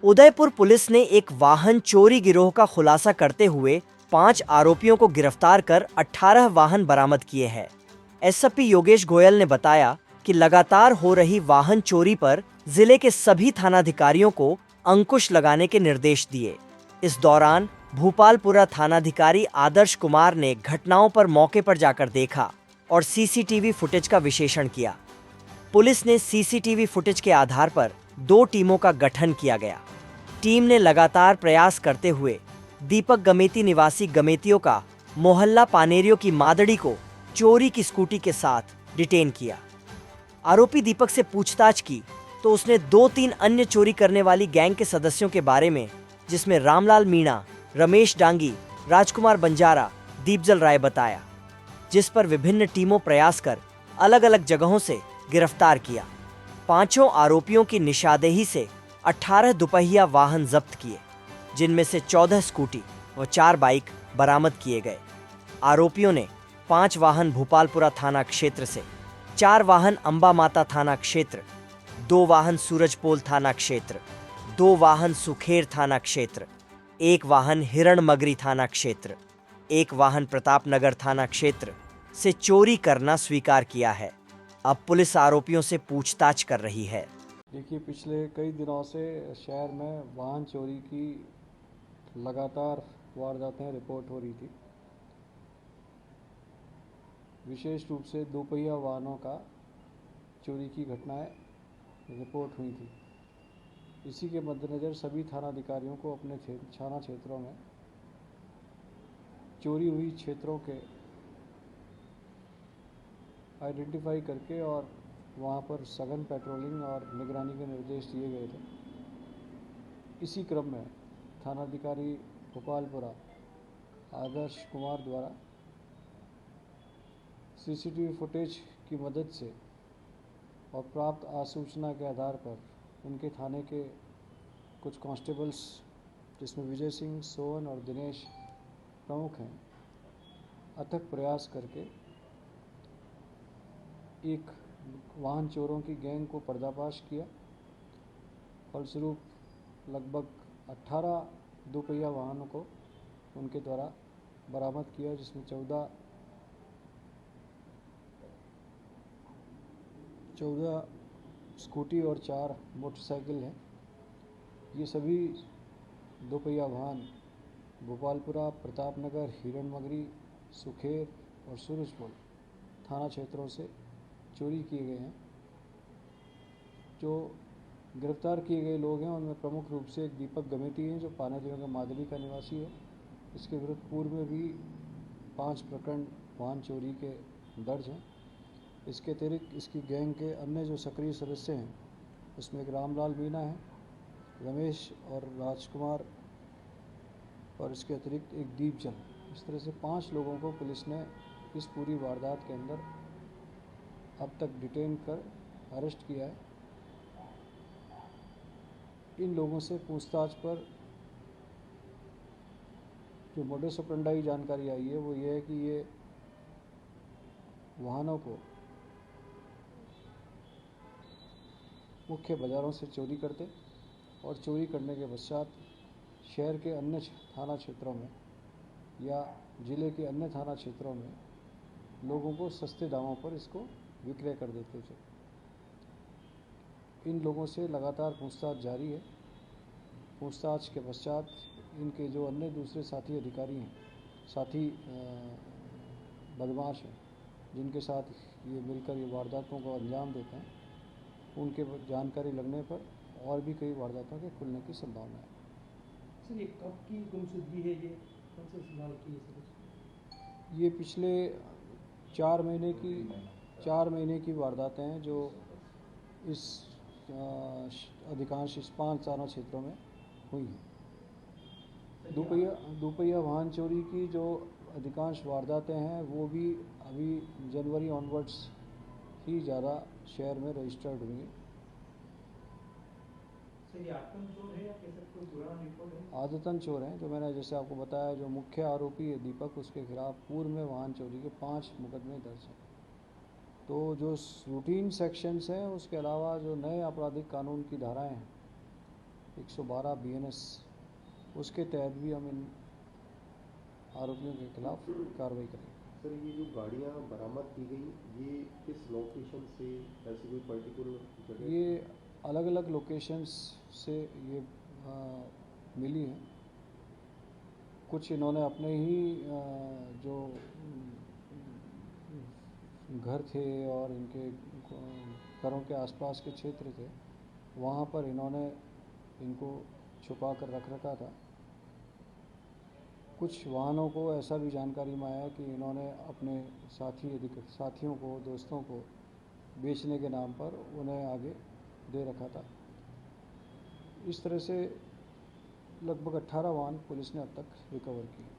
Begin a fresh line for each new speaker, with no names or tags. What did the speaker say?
Udaipur police ने एक वाहन चोरी गिरोह का खुलासा करते हुए 5 आरोपियों को गिरफ्तार कर 18 वाहन बरामद किए हैं। एसपी योगेश गोयल ने बताया कि लगातार हो रही वाहन चोरी पर जिले के सभी थानाधिकारियों को अंकुश लगाने के निर्देश दिए। इस दौरान भूपालपुरा थानाधिकारी आदर्श कुमार ने घटनाओं पर मौके पर जाकर देखा और सीसीटीवी फुटेज का विश्लेषण किया। पुलिस ने सीसीटीवी फुटेज के आधार पर 2 टीमों का गठन किया गया। टीम ने लगातार प्रयास करते हुए दीपक गमेती निवासी गमेतियों का मोहल्ला पानेरियों की मादड़ी को चोरी की स्कूटी के साथ डिटेन किया। आरोपी दीपक से पूछताछ की तो उसने 2-3 अन्य चोरी करने वाली गैंग के सदस्यों के बारे में, जिसमें रामलाल मीणा, रमेश डांगी, राजकुमार बंजारा, दीपजल राय बताया, जिस पर विभिन्न टीमों प्रयास कर अलग अलग जगहों से गिरफ्तार किया। 5 आरोपियों की निशानदेही से 18 दुपहिया वाहन जब्त किए, जिनमें से 14 स्कूटी व 4 बाइक बरामद किए गए। आरोपियों ने 5 वाहन भूपालपुरा थाना क्षेत्र से, 4 वाहन अंबा माता थाना क्षेत्र, 2 वाहन सूरजपोल थाना क्षेत्र, 2 वाहन सुखेर थाना क्षेत्र, 1 वाहन हिरणमगरी थाना क्षेत्र, 1 वाहन प्रतापनगर थाना क्षेत्र से चोरी करना स्वीकार किया है। अब पुलिस आरोपियों से पूछताछ कर रही है।
देखिए, पिछले कई दिनों से शहर में वाहन चोरी की लगातार वारदातें रिपोर्ट हो रही थी। विशेष रूप से दोपहिया वाहनों का चोरी की घटनाएं रिपोर्ट हुई थी। इसी के मद्देनज़र सभी थानाधिकारियों को अपने थाना क्षेत्रों में चोरी हुई क्षेत्रों के आइडेंटिफाई करके और वहाँ पर सघन पेट्रोलिंग और निगरानी के निर्देश दिए गए थे। इसी क्रम में थानाधिकारी भोपालपुरा आदर्श कुमार द्वारा सीसीटीवी फुटेज की मदद से और प्राप्त आसूचना के आधार पर उनके थाने के कुछ कांस्टेबल्स, जिसमें विजय सिंह, सोहन और दिनेश प्रमुख हैं, अथक प्रयास करके एक वाहन चोरों की गैंग को पर्दाफाश किया। फलस्वरूप लगभग 18 दोपहिया वाहनों को उनके द्वारा बरामद किया, जिसमें 14 स्कूटी और 4 मोटरसाइकिल हैं। ये सभी दोपहिया वाहन भोपालपुरा, प्रतापनगर, हिरणमगरी, सुखेर और सूरजपोल थाना क्षेत्रों से चोरी किए गए हैं। जो गिरफ्तार किए गए लोग हैं उनमें प्रमुख रूप से एक दीपक गमेती हैं, जो पानेरियों के मादड़ी का निवासी है। इसके विरुद्ध पूर्व में भी 5 प्रकरण वाहन चोरी के दर्ज हैं। इसके अतिरिक्त इसकी गैंग के अन्य जो सक्रिय सदस्य हैं उसमें एक रामलाल मीणा है, रमेश और राजकुमार, और इसके अतिरिक्त एक दीपजल। इस तरह से 5 लोगों को पुलिस ने इस पूरी वारदात के अंदर अब तक डिटेन कर अरेस्ट किया है। इन लोगों से पूछताछ पर जो मोडस ऑपरेंडी जानकारी आई है वो ये है कि ये वाहनों को मुख्य बाज़ारों से चोरी करते और चोरी करने के पश्चात शहर के अन्य थाना क्षेत्रों में या ज़िले के अन्य थाना क्षेत्रों में लोगों को सस्ते दामों पर इसको विक्रय कर देते थे। इन लोगों से लगातार पूछताछ जारी है। पूछताछ के पश्चात इनके जो अन्य दूसरे साथी अधिकारी हैं, साथी बदमाश हैं, जिनके साथ ये मिलकर ये वारदातों को अंजाम देते हैं, उनके जानकारी लगने पर और भी कई वारदातों के खुलने की संभावना है।
सर, ये कब की गुमशुदगी है? ये कौन से साल की है?
ये पिछले 4 महीने की वारदातें हैं जो इस अधिकांश इस 5 थाना क्षेत्रों में हुई हैं। दोपहिया वाहन चोरी की जो अधिकांश वारदातें हैं वो भी अभी जनवरी ऑनवर्ड्स ही ज़्यादा शहर में रजिस्टर्ड हुई हैं। आदतन चोर हैं। जो मैंने जैसे आपको बताया, जो मुख्य आरोपी है दीपक, उसके खिलाफ पूर्व में वाहन चोरी के 5 मुकदमे दर्ज हैं। तो जो रूटीन सेक्शंस हैं उसके अलावा जो नए आपराधिक कानून की धाराएं हैं, 112 BNS उसके तहत भी हम इन आरोपियों के खिलाफ कार्रवाई करेंगे।
सर, ये जो गाड़ियाँ बरामद की गई, ये किस लोकेशन से, ऐसी कोई पर्टिकुलर जगह?
ये अलग अलग लोकेशंस से ये मिली हैं। कुछ इन्होंने अपने ही जो घर थे और इनके घरों के आसपास के क्षेत्र थे, वहाँ पर इन्होंने इनको छुपा कर रख रखा था। कुछ वाहनों को ऐसा भी जानकारी में आया कि इन्होंने अपने साथियों को, दोस्तों को बेचने के नाम पर उन्हें आगे दे रखा था। इस तरह से लगभग 18 वाहन पुलिस ने अब तक रिकवर किए।